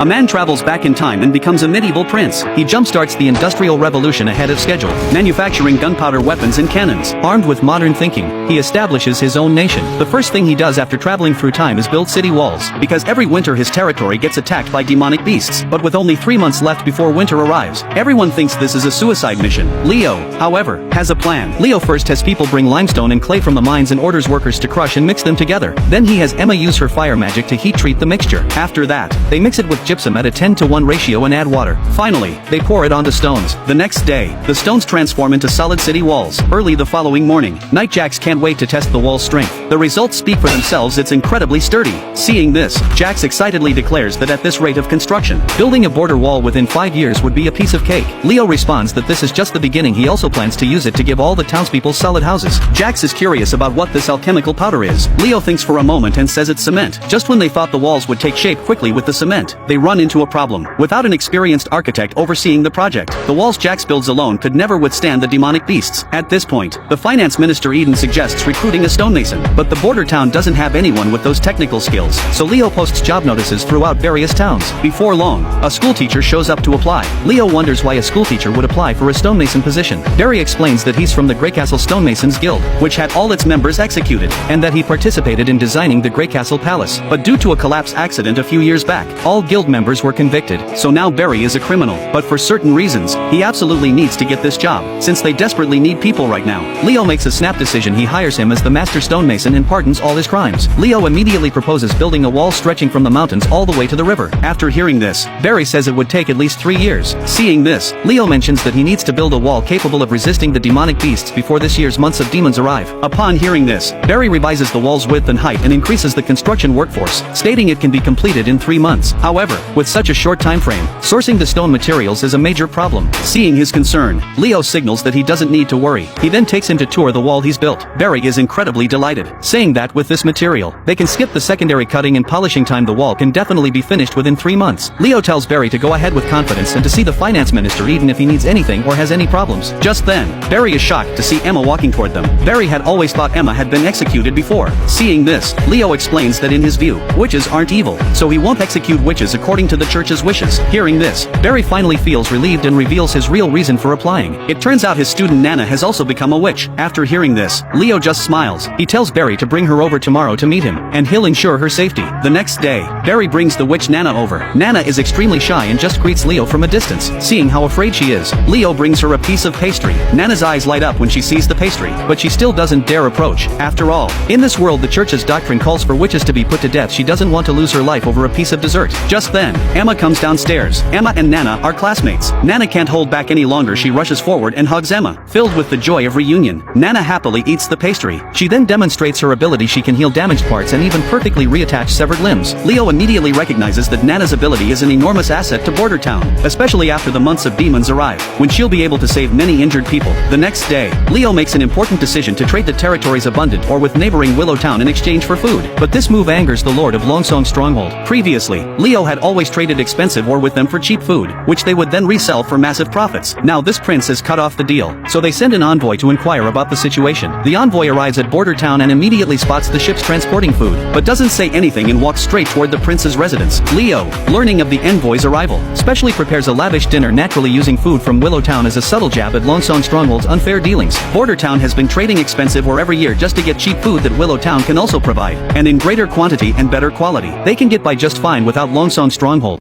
A man travels back in time and becomes a medieval prince. He jumpstarts the Industrial Revolution ahead of schedule, manufacturing gunpowder weapons and cannons. Armed with modern thinking, he establishes his own nation. The first thing he does after traveling through time is build city walls, because every winter his territory gets attacked by demonic beasts. But with only 3 months left before winter arrives, everyone thinks this is a suicide mission. Leo, however, has a plan. Leo first has people bring limestone and clay from the mines and orders workers to crush and mix them together. Then he has Emma use her fire magic to heat treat the mixture. After that, they mix it with gypsum at a 10-to-1 ratio and add water. Finally, they pour it onto stones. The next day, the stones transform into solid city walls. Early the following morning, Nightjax can't wait to test the wall's strength. The results speak for themselves. It's incredibly sturdy. Seeing this, Jax excitedly declares that at this rate of construction, building a border wall within 5 years would be a piece of cake. Leo responds that this is just the beginning. He also plans to use it to give all the townspeople solid houses. Jax is curious about what this alchemical powder is. Leo thinks for a moment and says it's cement. Just when they thought the walls would take shape quickly with the cement, they run into a problem. Without an experienced architect overseeing the project, the walls Jax builds alone could never withstand the demonic beasts. At this point, the finance minister Eden suggests recruiting a stonemason, but the border town doesn't have anyone with those technical skills, so Leo posts job notices throughout various towns. Before long, a schoolteacher shows up to apply. Leo wonders why a schoolteacher would apply for a stonemason position. Barry explains that he's from the Greycastle Stonemasons Guild, which had all its members executed, and that he participated in designing the Greycastle Palace. But due to a collapse accident a few years back, all guild members were convicted, so now Barry is a criminal. But for certain reasons, he absolutely needs to get this job, since they desperately need people right now. Leo makes a snap decision. He hires him as the master stonemason and pardons all his crimes. Leo immediately proposes building a wall stretching from the mountains all the way to the river. After hearing this, Barry says it would take at least 3 years. Seeing this, Leo mentions that he needs to build a wall capable of resisting the demonic beasts before this year's months of demons arrive. Upon hearing this, Barry revises the wall's width and height and increases the construction workforce, stating it can be completed in 3 months. However, with such a short time frame, sourcing the stone materials is a major problem. Seeing his concern, Leo signals that he doesn't need to worry. He then takes him to tour the wall he's built. Barry is incredibly delighted, saying that with this material, they can skip the secondary cutting and polishing time. The wall can definitely be finished within 3 months. Leo tells Barry to go ahead with confidence and to see the finance minister Eden if he needs anything or has any problems. Just then, Barry is shocked to see Emma walking toward them. Barry had always thought Emma had been executed before. Seeing this, Leo explains that in his view, witches aren't evil, so he won't execute witches according to the church's wishes. Hearing this, Barry finally feels relieved and reveals his real reason for applying. It turns out his student Nana has also become a witch. After hearing this, Leo just smiles. He tells Barry to bring her over tomorrow to meet him, and he'll ensure her safety. The next day, Barry brings the witch Nana over. Nana is extremely shy and just greets Leo from a distance. Seeing how afraid she is, Leo brings her a piece of pastry. Nana's eyes light up when she sees the pastry, but she still doesn't dare approach. After all, in this world the church's doctrine calls for witches to be put to death. She doesn't want to lose her life over a piece of dessert. Just then, Emma comes downstairs. Emma and Nana are classmates. Nana can't hold back any longer. She rushes forward and hugs Emma. Filled with the joy of reunion, Nana happily eats the pastry. She then demonstrates her ability. She can heal damaged parts and even perfectly reattach severed limbs. Leo immediately recognizes that Nana's ability is an enormous asset to Border Town, especially after the months of demons arrive, when she'll be able to save many injured people. The next day, Leo makes an important decision to trade the territory's abundant ore with neighboring Willow Town in exchange for food. But this move angers the Lord of Longsong Stronghold. Previously, Leo had always traded expensive ore with them for cheap food, which they would then resell for massive profits. Now this prince has cut off the deal, so they send an envoy to inquire about the situation. The envoy arrives at Border Town and immediately spots the ships transporting food, but doesn't say anything and walks straight toward the prince's residence. Leo, learning of the envoy's arrival, specially prepares a lavish dinner, naturally using food from Willow Town as a subtle jab at Longsong Stronghold's unfair dealings. Border Town has been trading expensive ore every year just to get cheap food that Willow Town can also provide, and in greater quantity and better quality. They can get by just fine without Longsong Stronghold.